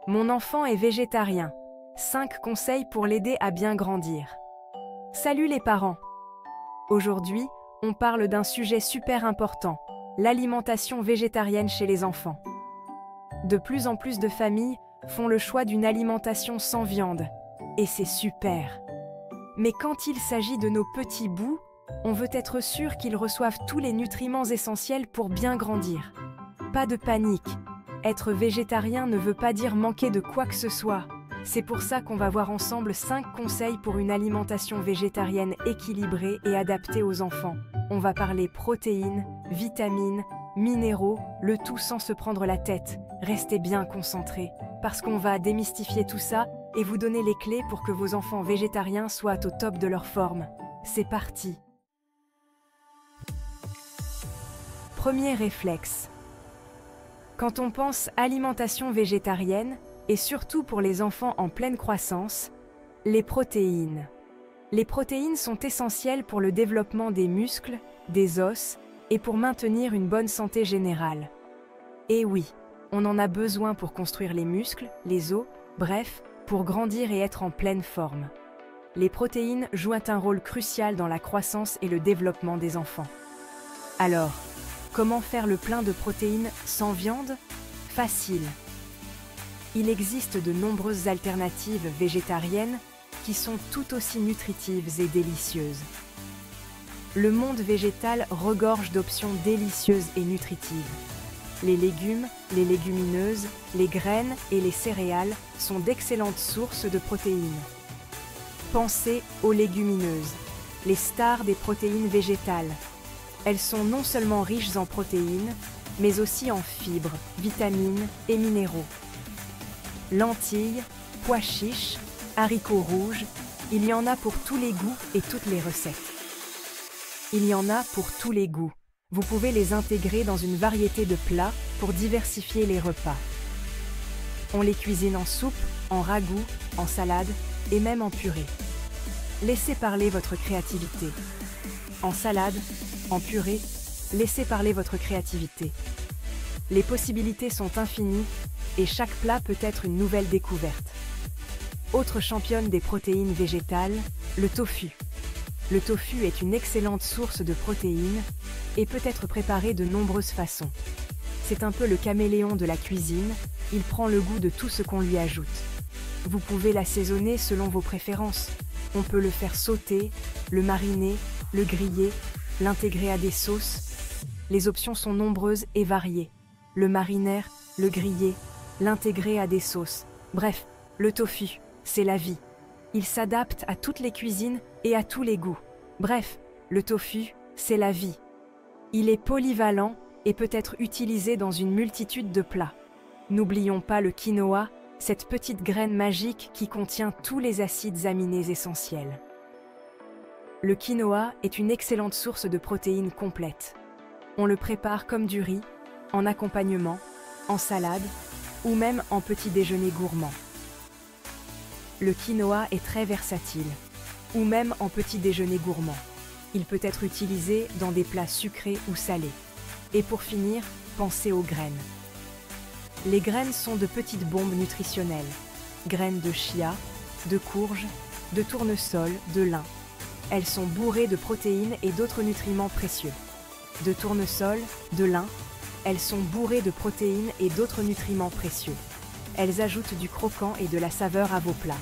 Mon enfant est végétarien. 5 conseils pour l'aider à bien grandir. Salut les parents! Aujourd'hui, on parle d'un sujet super important, l'alimentation végétarienne chez les enfants. De plus en plus de familles font le choix d'une alimentation sans viande, et c'est super. Mais quand il s'agit de nos petits bouts, on veut être sûr qu'ils reçoivent tous les nutriments essentiels pour bien grandir. Pas de panique, être végétarien ne veut pas dire manquer de quoi que ce soit. C'est pour ça qu'on va voir ensemble 5 conseils pour une alimentation végétarienne équilibrée et adaptée aux enfants. On va parler protéines, vitamines, minéraux, le tout sans se prendre la tête. Restez bien concentrés, parce qu'on va démystifier tout ça et vous donner les clés pour que vos enfants végétariens soient au top de leur forme. C'est parti! Premier réflexe. Quand on pense alimentation végétarienne, et surtout pour les enfants en pleine croissance, les protéines. Les protéines sont essentielles pour le développement des muscles, des os et pour maintenir une bonne santé générale. Et oui, on en a besoin pour construire les muscles, les os, bref, pour grandir et être en pleine forme. Les protéines jouent un rôle crucial dans la croissance et le développement des enfants. Alors, comment faire le plein de protéines sans viande? Facile. Il existe de nombreuses alternatives végétariennes qui sont tout aussi nutritives et délicieuses. Le monde végétal regorge d'options délicieuses et nutritives. Les légumes, les légumineuses, les graines et les céréales sont d'excellentes sources de protéines. Pensez aux légumineuses, les stars des protéines végétales. Elles sont non seulement riches en protéines, mais aussi en fibres, vitamines et minéraux. Lentilles, pois chiches, haricots rouges, il y en a pour tous les goûts et toutes les recettes. Il y en a pour tous les goûts. Vous pouvez les intégrer dans une variété de plats pour diversifier les repas. On les cuisine en soupe, en ragoût, en salade et même en purée. Laissez parler votre créativité. En salade, en purée, laissez parler votre créativité. Les possibilités sont infinies et chaque plat peut être une nouvelle découverte. Autre championne des protéines végétales, le tofu. Le tofu est une excellente source de protéines et peut être préparé de nombreuses façons. C'est un peu le caméléon de la cuisine, il prend le goût de tout ce qu'on lui ajoute. Vous pouvez l'assaisonner selon vos préférences. On peut le faire sauter, le mariner, le griller, l'intégrer à des sauces. Les options sont nombreuses et variées. Le mariner, le griller, l'intégrer à des sauces. Bref, le tofu, c'est la vie. Il s'adapte à toutes les cuisines et à tous les goûts. Bref, le tofu, c'est la vie. Il est polyvalent et peut être utilisé dans une multitude de plats. N'oublions pas le quinoa, cette petite graine magique qui contient tous les acides aminés essentiels. Le quinoa est une excellente source de protéines complètes. On le prépare comme du riz, en accompagnement, en salade ou même en petit déjeuner gourmand. Le quinoa est très versatile, ou même en petit déjeuner gourmand. Il peut être utilisé dans des plats sucrés ou salés. Et pour finir, pensez aux graines. Les graines sont de petites bombes nutritionnelles. Graines de chia, de courge, de tournesol, de lin. Elles sont bourrées de protéines et d'autres nutriments précieux. De tournesol, de lin, elles sont bourrées de protéines et d'autres nutriments précieux. Elles ajoutent du croquant et de la saveur à vos plats.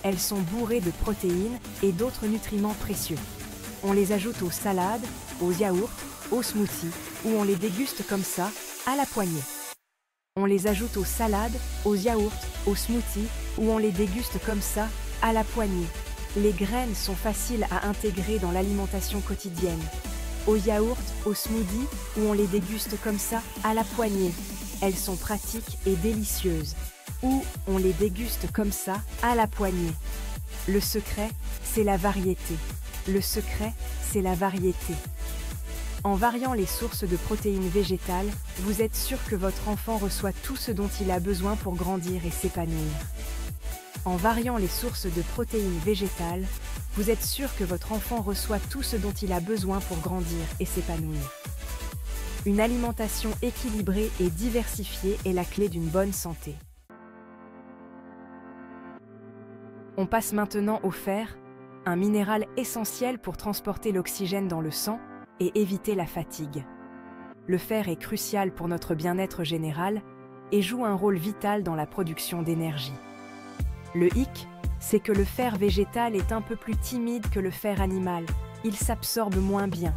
Elles sont bourrées de protéines et d'autres nutriments précieux. On les ajoute aux salades, aux yaourts, aux smoothies, ou on les déguste comme ça, à la poignée. On les ajoute aux salades, aux yaourts, aux smoothies, ou on les déguste comme ça, à la poignée. Les graines sont faciles à intégrer dans l'alimentation quotidienne. Aux yaourts, aux smoothies, ou on les déguste comme ça, à la poignée. Elles sont pratiques et délicieuses. Ou on les déguste comme ça, à la poignée. Le secret, c'est la variété. Le secret, c'est la variété. En variant les sources de protéines végétales, vous êtes sûr que votre enfant reçoit tout ce dont il a besoin pour grandir et s'épanouir. En variant les sources de protéines végétales, vous êtes sûr que votre enfant reçoit tout ce dont il a besoin pour grandir et s'épanouir. Une alimentation équilibrée et diversifiée est la clé d'une bonne santé. On passe maintenant au fer, un minéral essentiel pour transporter l'oxygène dans le sang et éviter la fatigue. Le fer est crucial pour notre bien-être général et joue un rôle vital dans la production d'énergie. Le hic, c'est que le fer végétal est un peu plus timide que le fer animal, il s'absorbe moins bien.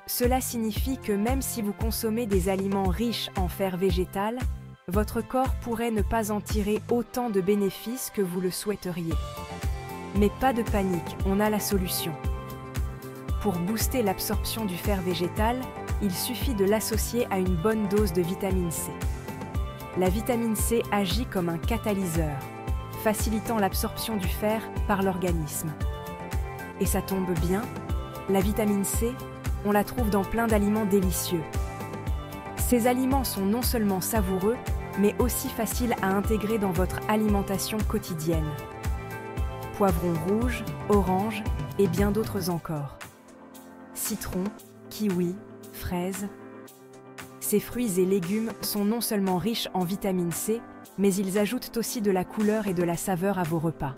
Cela signifie que même si vous consommez des aliments riches en fer végétal, votre corps pourrait ne pas en tirer autant de bénéfices que vous le souhaiteriez. Mais pas de panique, on a la solution. Pour booster l'absorption du fer végétal, il suffit de l'associer à une bonne dose de vitamine C. La vitamine C agit comme un catalyseur, facilitant l'absorption du fer par l'organisme. Et ça tombe bien, la vitamine C, on la trouve dans plein d'aliments délicieux. Ces aliments sont non seulement savoureux, mais aussi faciles à intégrer dans votre alimentation quotidienne. Poivrons rouges, oranges et bien d'autres encore. Citron, kiwi, fraises. Ces fruits et légumes sont non seulement riches en vitamine C, mais ils ajoutent aussi de la couleur et de la saveur à vos repas.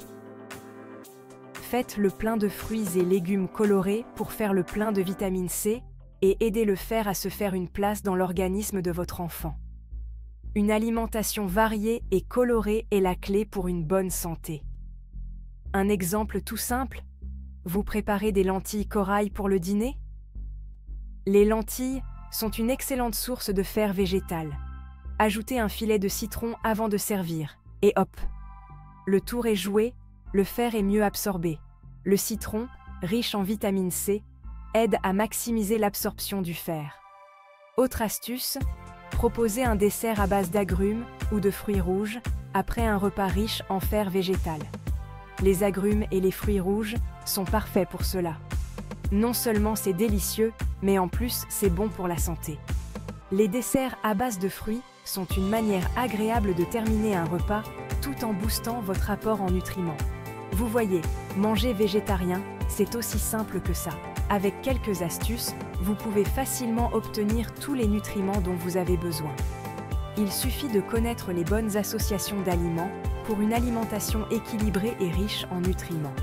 Faites le plein de fruits et légumes colorés pour faire le plein de vitamine C et aider le fer à se faire une place dans l'organisme de votre enfant. Une alimentation variée et colorée est la clé pour une bonne santé. Un exemple tout simple, vous préparez des lentilles corail pour le dîner? Les lentilles sont une excellente source de fer végétal. Ajoutez un filet de citron avant de servir, et hop! Le tour est joué, le fer est mieux absorbé. Le citron, riche en vitamine C, aide à maximiser l'absorption du fer. Autre astuce, proposez un dessert à base d'agrumes ou de fruits rouges après un repas riche en fer végétal. Les agrumes et les fruits rouges sont parfaits pour cela. Non seulement c'est délicieux, mais en plus c'est bon pour la santé. Les desserts à base de fruits sont une manière agréable de terminer un repas tout en boostant votre apport en nutriments. Vous voyez, manger végétarien, c'est aussi simple que ça. Avec quelques astuces, vous pouvez facilement obtenir tous les nutriments dont vous avez besoin. Il suffit de connaître les bonnes associations d'aliments pour une alimentation équilibrée et riche en nutriments.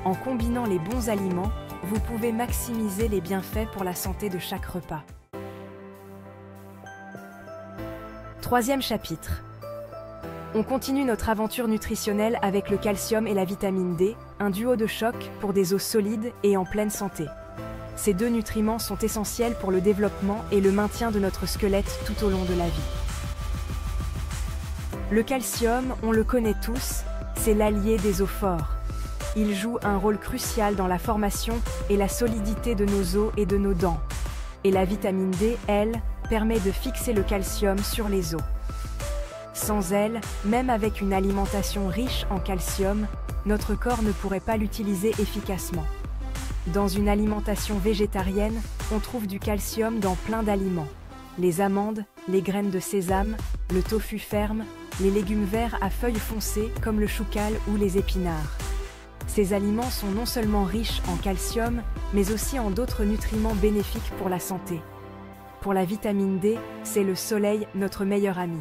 En combinant les bons aliments, vous pouvez maximiser les bienfaits pour la santé de chaque repas. Troisième chapitre. On continue notre aventure nutritionnelle avec le calcium et la vitamine D, un duo de choc pour des os solides et en pleine santé. Ces deux nutriments sont essentiels pour le développement et le maintien de notre squelette tout au long de la vie. Le calcium, on le connaît tous, c'est l'allié des os forts. Il joue un rôle crucial dans la formation et la solidité de nos os et de nos dents. Et la vitamine D, elle, permet de fixer le calcium sur les os. Sans elle, même avec une alimentation riche en calcium, notre corps ne pourrait pas l'utiliser efficacement. Dans une alimentation végétarienne, on trouve du calcium dans plein d'aliments. Les amandes, les graines de sésame, le tofu ferme, les légumes verts à feuilles foncées comme le choucal ou les épinards. Ces aliments sont non seulement riches en calcium, mais aussi en d'autres nutriments bénéfiques pour la santé. Pour la vitamine D, c'est le soleil, notre meilleur ami.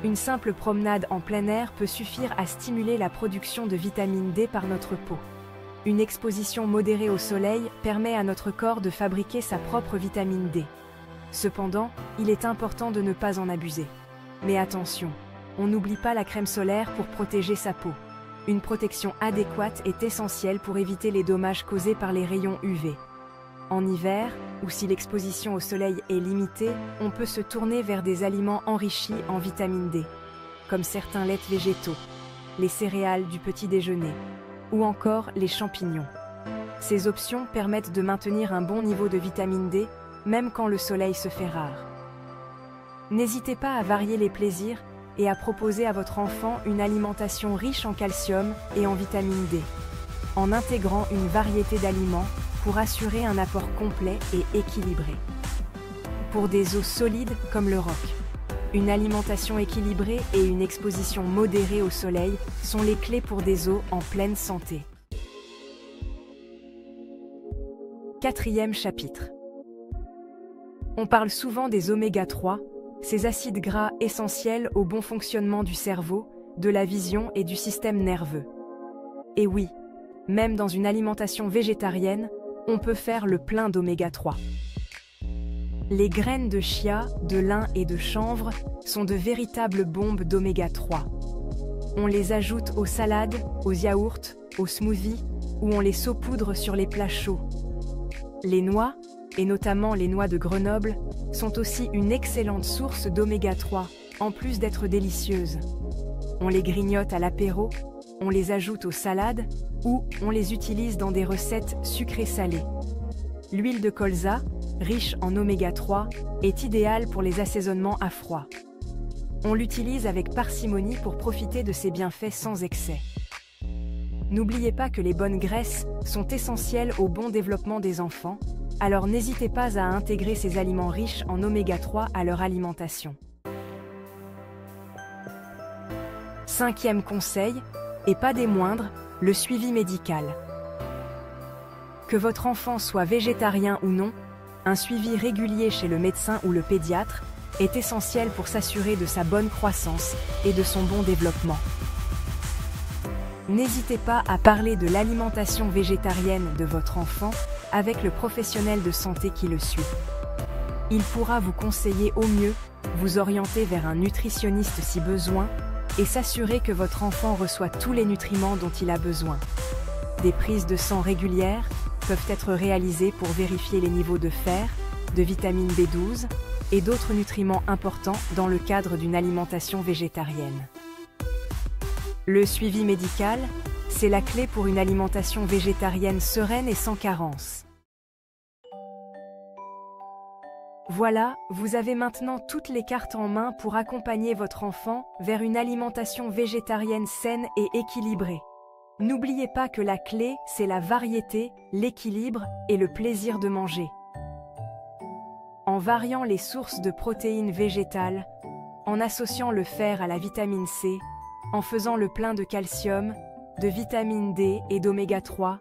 Une simple promenade en plein air peut suffire à stimuler la production de vitamine D par notre peau. Une exposition modérée au soleil permet à notre corps de fabriquer sa propre vitamine D. Cependant, il est important de ne pas en abuser. Mais attention, on n'oublie pas la crème solaire pour protéger sa peau. Une protection adéquate est essentielle pour éviter les dommages causés par les rayons UV. En hiver, ou si l'exposition au soleil est limitée, on peut se tourner vers des aliments enrichis en vitamine D, comme certains laits végétaux, les céréales du petit déjeuner, ou encore les champignons. Ces options permettent de maintenir un bon niveau de vitamine D, même quand le soleil se fait rare. N'hésitez pas à varier les plaisirs et à proposer à votre enfant une alimentation riche en calcium et en vitamine D, en intégrant une variété d'aliments pour assurer un apport complet et équilibré. Pour des os solides comme le roc, une alimentation équilibrée et une exposition modérée au soleil sont les clés pour des os en pleine santé. Quatrième chapitre. On parle souvent des oméga 3, ces acides gras essentiels au bon fonctionnement du cerveau, de la vision et du système nerveux. Et oui, même dans une alimentation végétarienne, on peut faire le plein d'oméga 3. Les graines de chia, de lin et de chanvre sont de véritables bombes d'oméga 3. On les ajoute aux salades, aux yaourts, aux smoothies ou on les saupoudre sur les plats chauds. Les noix, et notamment les noix de Grenoble, sont aussi une excellente source d'oméga 3, en plus d'être délicieuses. On les grignote à l'apéro, on les ajoute aux salades ou on les utilise dans des recettes sucrées-salées. L'huile de colza, riche en oméga 3, est idéale pour les assaisonnements à froid. On l'utilise avec parcimonie pour profiter de ses bienfaits sans excès. N'oubliez pas que les bonnes graisses sont essentielles au bon développement des enfants, alors n'hésitez pas à intégrer ces aliments riches en oméga 3 à leur alimentation. 5e conseil, et pas des moindres, le suivi médical. Que votre enfant soit végétarien ou non, un suivi régulier chez le médecin ou le pédiatre est essentiel pour s'assurer de sa bonne croissance et de son bon développement. N'hésitez pas à parler de l'alimentation végétarienne de votre enfant avec le professionnel de santé qui le suit. Il pourra vous conseiller au mieux, vous orienter vers un nutritionniste si besoin, et s'assurer que votre enfant reçoit tous les nutriments dont il a besoin. Des prises de sang régulières peuvent être réalisées pour vérifier les niveaux de fer, de vitamine B12 et d'autres nutriments importants dans le cadre d'une alimentation végétarienne. Le suivi médical, c'est la clé pour une alimentation végétarienne sereine et sans carence. Voilà, vous avez maintenant toutes les cartes en main pour accompagner votre enfant vers une alimentation végétarienne saine et équilibrée. N'oubliez pas que la clé, c'est la variété, l'équilibre et le plaisir de manger. En variant les sources de protéines végétales, en associant le fer à la vitamine C, en faisant le plein de calcium, de vitamine D et d'oméga 3,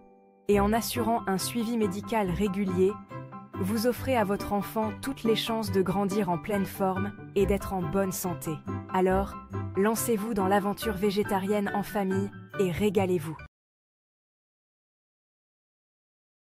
et en assurant un suivi médical régulier, vous offrez à votre enfant toutes les chances de grandir en pleine forme et d'être en bonne santé. Alors, lancez-vous dans l'aventure végétarienne en famille et régalez-vous.